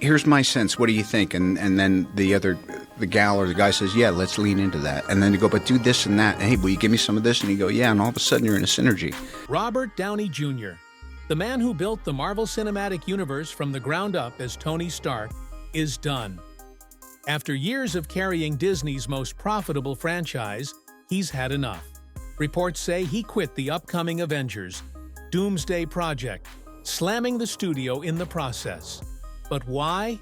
here's my sense. What do you think? And then the gal or the guy says, yeah, let's lean into that. And then you go, but do this and that. And, hey, will you give me some of this? And you go, yeah. And all of a sudden you're in a synergy. Robert Downey Jr., the man who built the Marvel Cinematic Universe from the ground up as Tony Stark, is done. After years of carrying Disney's most profitable franchise, he's had enough. Reports say he quit the upcoming Avengers Doomsday project, slamming the studio in the process. But why?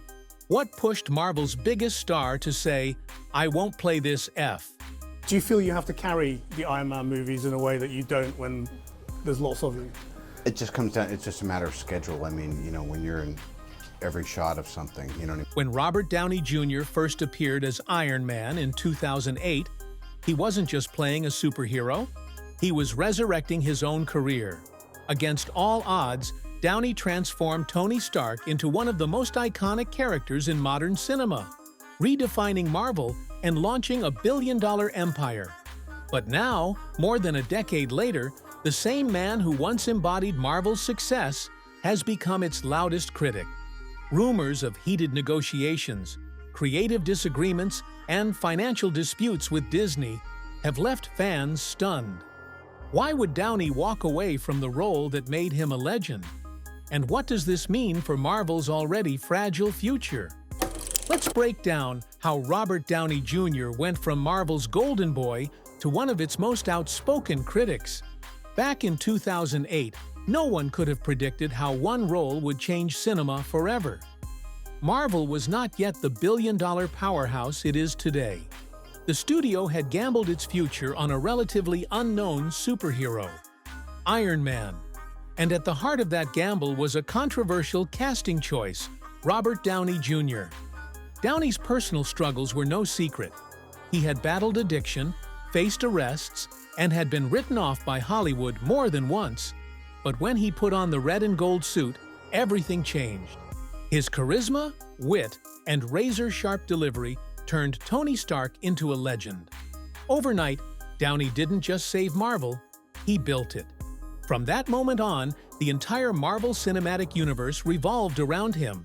What pushed Marvel's biggest star to say, I won't play this F? Do you feel you have to carry the Iron Man movies in a way that you don't when there's lots of you? It just comes down, it's just a matter of schedule. I mean, when you're in every shot of something, you know what I mean? When Robert Downey Jr. first appeared as Iron Man in 2008, he wasn't just playing a superhero, he was resurrecting his own career. Against all odds, Downey transformed Tony Stark into one of the most iconic characters in modern cinema, redefining Marvel and launching a billion-dollar empire. But now, more than a decade later, the same man who once embodied Marvel's success has become its loudest critic. Rumors of heated negotiations, creative disagreements, and financial disputes with Disney have left fans stunned. Why would Downey walk away from the role that made him a legend? And what does this mean for Marvel's already fragile future? Let's break down how Robert Downey Jr. went from Marvel's golden boy to one of its most outspoken critics. Back in 2008, no one could have predicted how one role would change cinema forever. Marvel was not yet the billion-dollar powerhouse it is today. The studio had gambled its future on a relatively unknown superhero, Iron Man. And at the heart of that gamble was a controversial casting choice, Robert Downey Jr. Downey's personal struggles were no secret. He had battled addiction, faced arrests, and had been written off by Hollywood more than once. But when he put on the red and gold suit, everything changed. His charisma, wit, and razor-sharp delivery turned Tony Stark into a legend. Overnight, Downey didn't just save Marvel, he built it. From that moment on, the entire Marvel Cinematic Universe revolved around him.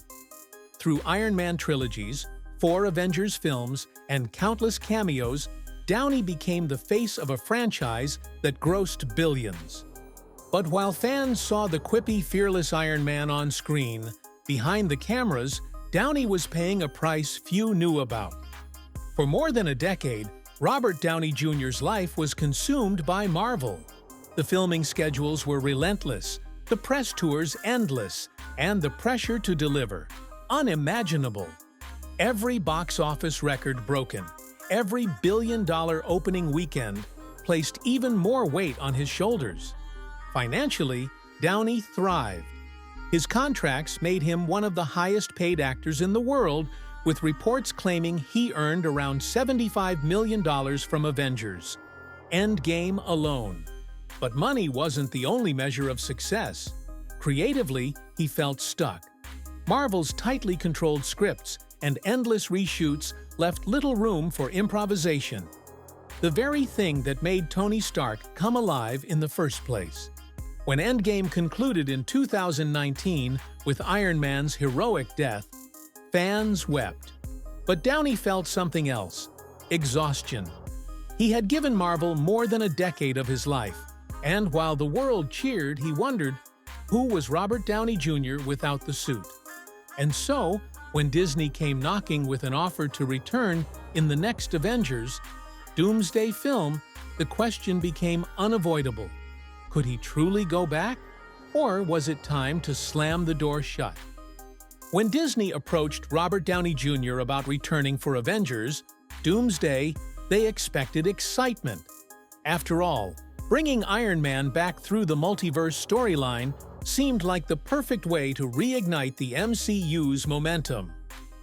Through Iron Man trilogies, 4 Avengers films, and countless cameos, Downey became the face of a franchise that grossed billions. But while fans saw the quippy, fearless Iron Man on screen, behind the cameras, Downey was paying a price few knew about. For more than a decade, Robert Downey Jr.'s life was consumed by Marvel. The filming schedules were relentless, the press tours endless, and the pressure to deliver unimaginable. Every box office record broken, every billion-dollar opening weekend placed even more weight on his shoulders. Financially, Downey thrived. His contracts made him one of the highest-paid actors in the world, with reports claiming he earned around $75 million from Avengers Endgame alone. But money wasn't the only measure of success. Creatively, he felt stuck. Marvel's tightly controlled scripts and endless reshoots left little room for improvisation, the very thing that made Tony Stark come alive in the first place. When Endgame concluded in 2019 with Iron Man's heroic death, fans wept. But Downey felt something else: exhaustion. He had given Marvel more than a decade of his life, and while the world cheered, he wondered, who was Robert Downey Jr. without the suit? And so, when Disney came knocking with an offer to return in the next Avengers Doomsday film, the question became unavoidable. Could he truly go back? Or was it time to slam the door shut? When Disney approached Robert Downey Jr. about returning for Avengers Doomsday, they expected excitement. After all, bringing Iron Man back through the multiverse storyline seemed like the perfect way to reignite the MCU's momentum.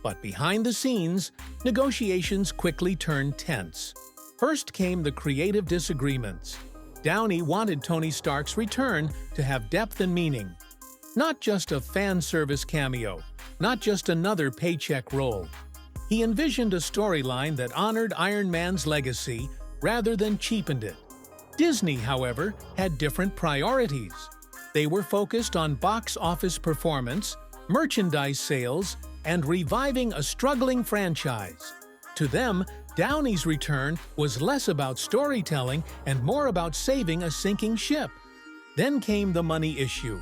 But behind the scenes, negotiations quickly turned tense. First came the creative disagreements. Downey wanted Tony Stark's return to have depth and meaning. Not just a fan service cameo, not just another paycheck role. He envisioned a storyline that honored Iron Man's legacy rather than cheapened it. Disney, however, had different priorities. They were focused on box office performance, merchandise sales, and reviving a struggling franchise. To them, Downey's return was less about storytelling and more about saving a sinking ship. Then came the money issue.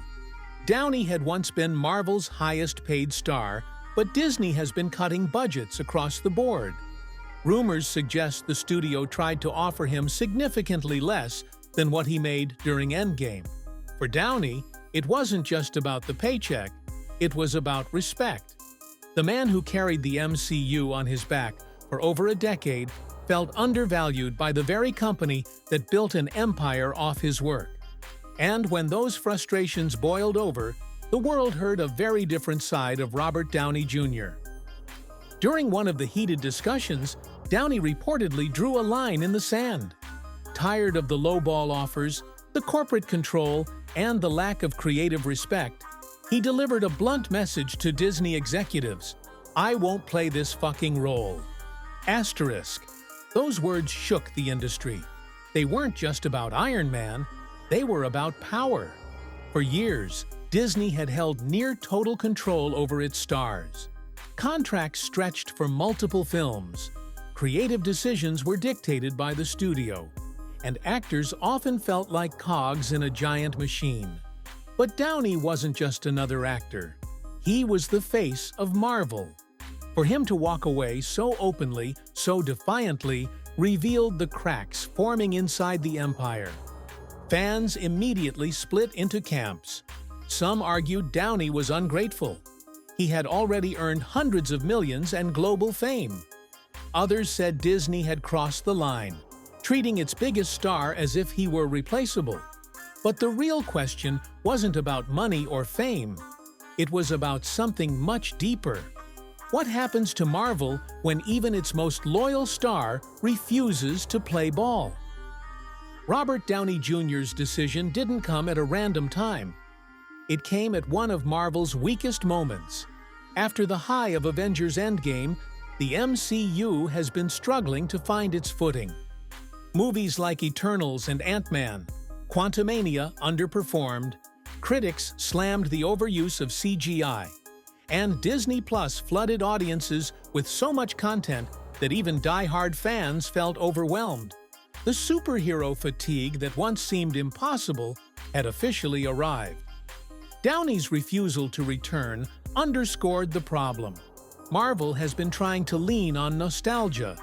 Downey had once been Marvel's highest-paid star, but Disney has been cutting budgets across the board. Rumors suggest the studio tried to offer him significantly less than what he made during Endgame. For Downey, it wasn't just about the paycheck, it was about respect. The man who carried the MCU on his back for over a decade felt undervalued by the very company that built an empire off his work. And when those frustrations boiled over, the world heard a very different side of Robert Downey Jr. During one of the heated discussions, Downey reportedly drew a line in the sand. Tired of the lowball offers, the corporate control, and the lack of creative respect, he delivered a blunt message to Disney executives: "I won't play this fucking role." Asterisk. Those words shook the industry. They weren't just about Iron Man, they were about power. For years, Disney had held near total control over its stars. Contracts stretched for multiple films. Creative decisions were dictated by the studio, and actors often felt like cogs in a giant machine. But Downey wasn't just another actor. He was the face of Marvel. For him to walk away so openly, so defiantly, revealed the cracks forming inside the empire. Fans immediately split into camps. Some argued Downey was ungrateful. He had already earned hundreds of millions and global fame. Others said Disney had crossed the line, treating its biggest star as if he were replaceable. But the real question wasn't about money or fame. It was about something much deeper. What happens to Marvel when even its most loyal star refuses to play ball? Robert Downey Jr.'s decision didn't come at a random time. It came at one of Marvel's weakest moments. After the high of Avengers Endgame, the MCU has been struggling to find its footing. Movies like Eternals and Ant-Man, Quantumania underperformed, critics slammed the overuse of CGI, and Disney Plus flooded audiences with so much content that even die-hard fans felt overwhelmed. The superhero fatigue that once seemed impossible had officially arrived. Downey's refusal to return underscored the problem. Marvel has been trying to lean on nostalgia,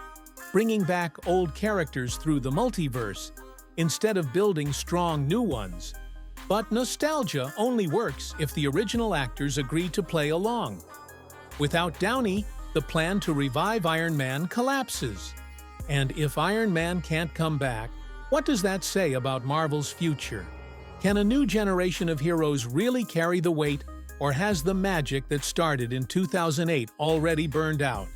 bringing back old characters through the multiverse, instead of building strong new ones. But nostalgia only works if the original actors agree to play along. Without Downey, the plan to revive Iron Man collapses. And if Iron Man can't come back, what does that say about Marvel's future? Can a new generation of heroes really carry the weight, or has the magic that started in 2008 already burned out?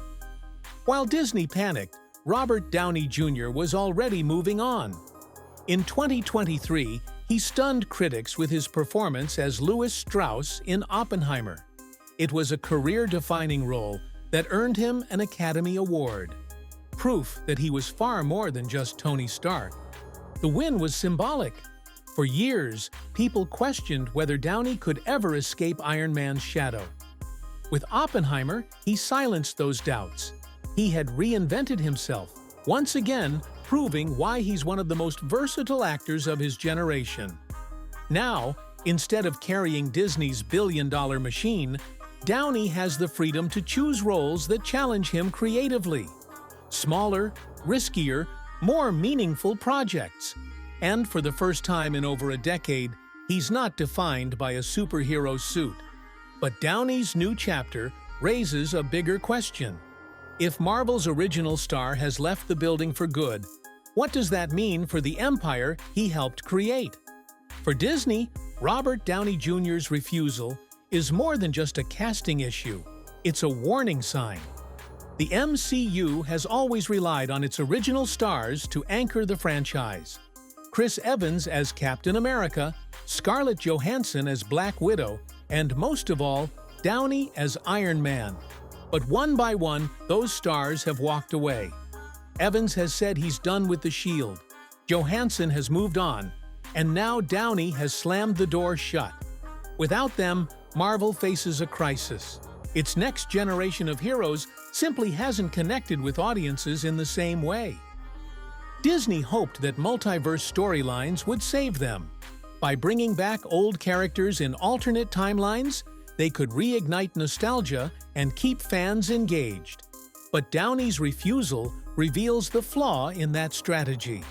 While Disney panicked, Robert Downey Jr. was already moving on. In 2023, he stunned critics with his performance as Louis Strauss in Oppenheimer. It was a career-defining role that earned him an Academy Award. Proof that he was far more than just Tony Stark. The win was symbolic. For years, people questioned whether Downey could ever escape Iron Man's shadow. With Oppenheimer, he silenced those doubts. He had reinvented himself, once again proving why he's one of the most versatile actors of his generation. Now, instead of carrying Disney's billion-dollar machine, Downey has the freedom to choose roles that challenge him creatively. Smaller, riskier, more meaningful projects. And for the first time in over a decade, he's not defined by a superhero suit. But Downey's new chapter raises a bigger question. If Marvel's original star has left the building for good, what does that mean for the empire he helped create? For Disney, Robert Downey Jr.'s refusal is more than just a casting issue. It's a warning sign. The MCU has always relied on its original stars to anchor the franchise. Chris Evans as Captain America, Scarlett Johansson as Black Widow, and most of all, Downey as Iron Man. But one by one, those stars have walked away. Evans has said he's done with the Shield. Johansson has moved on. And now Downey has slammed the door shut. Without them, Marvel faces a crisis. Its next generation of heroes simply hasn't connected with audiences in the same way. Disney hoped that multiverse storylines would save them. By bringing back old characters in alternate timelines, they could reignite nostalgia and keep fans engaged. But Downey's refusal reveals the flaw in that strategy.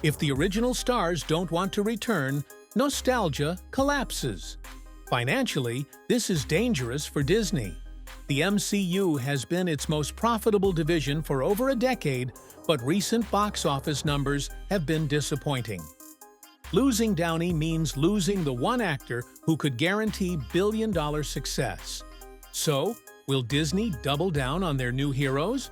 If the original stars don't want to return, nostalgia collapses. Financially, this is dangerous for Disney. The MCU has been its most profitable division for over a decade, but recent box office numbers have been disappointing. Losing Downey means losing the one actor who could guarantee billion-dollar success. So, will Disney double down on their new heroes?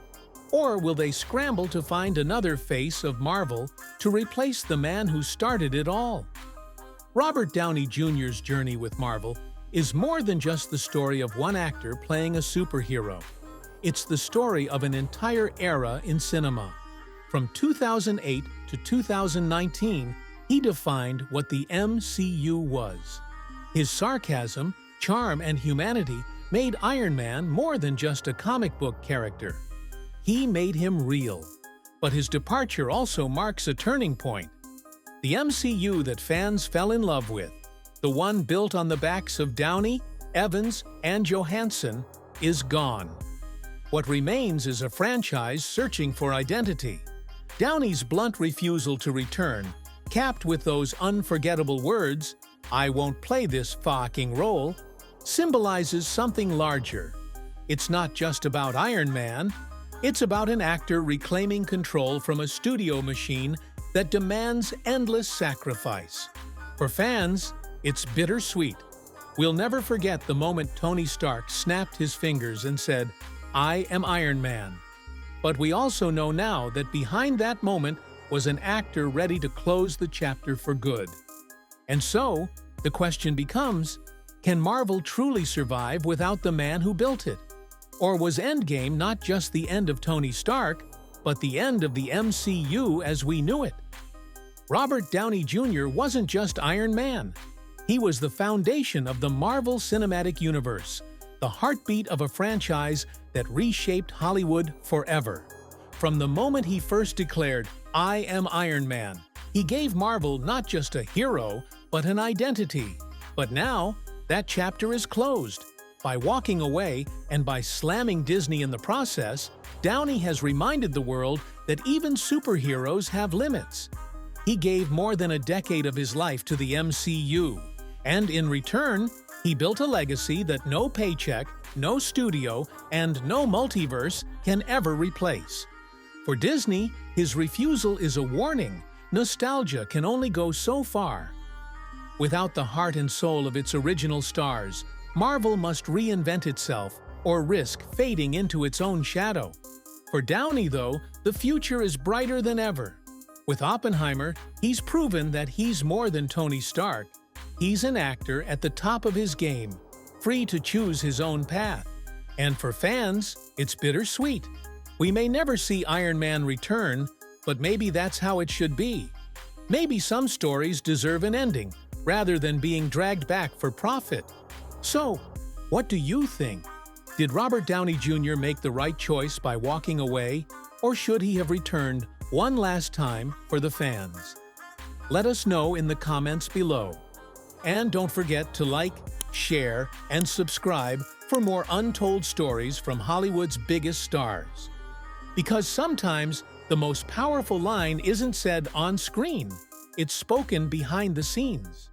Or will they scramble to find another face of Marvel to replace the man who started it all? Robert Downey Jr.'s journey with Marvel is more than just the story of one actor playing a superhero. It's the story of an entire era in cinema. From 2008 to 2019, he defined what the MCU was. His sarcasm, charm, and humanity made Iron Man more than just a comic book character. He made him real. But his departure also marks a turning point. The MCU that fans fell in love with, the one built on the backs of Downey, Evans, and Johansson, is gone. What remains is a franchise searching for identity. Downey's blunt refusal to return, capped with those unforgettable words, "I won't play this fcking role," symbolizes something larger. It's not just about Iron Man. It's about an actor reclaiming control from a studio machine that demands endless sacrifice. For fans, it's bittersweet. We'll never forget the moment Tony Stark snapped his fingers and said, "I am Iron Man." But we also know now that behind that moment was an actor ready to close the chapter for good. And so, the question becomes, can Marvel truly survive without the man who built it? Or was Endgame not just the end of Tony Stark, but the end of the MCU as we knew it? Robert Downey Jr. wasn't just Iron Man. He was the foundation of the Marvel Cinematic Universe, the heartbeat of a franchise that reshaped Hollywood forever. From the moment he first declared, "I am Iron Man," he gave Marvel not just a hero, but an identity. But now, that chapter is closed. By walking away and by slamming Disney in the process, Downey has reminded the world that even superheroes have limits. He gave more than a decade of his life to the MCU, and in return, he built a legacy that no paycheck, no studio, and no multiverse can ever replace. For Disney, his refusal is a warning. Nostalgia can only go so far. Without the heart and soul of its original stars, Marvel must reinvent itself or risk fading into its own shadow. For Downey, though, the future is brighter than ever. With Oppenheimer, he's proven that he's more than Tony Stark. He's an actor at the top of his game, free to choose his own path. And for fans, it's bittersweet. We may never see Iron Man return, but maybe that's how it should be. Maybe some stories deserve an ending, rather than being dragged back for profit. So, what do you think? Did Robert Downey Jr. make the right choice by walking away, or should he have returned one last time for the fans? Let us know in the comments below. And don't forget to like, share, and subscribe for more untold stories from Hollywood's biggest stars. Because sometimes the most powerful line isn't said on screen, it's spoken behind the scenes.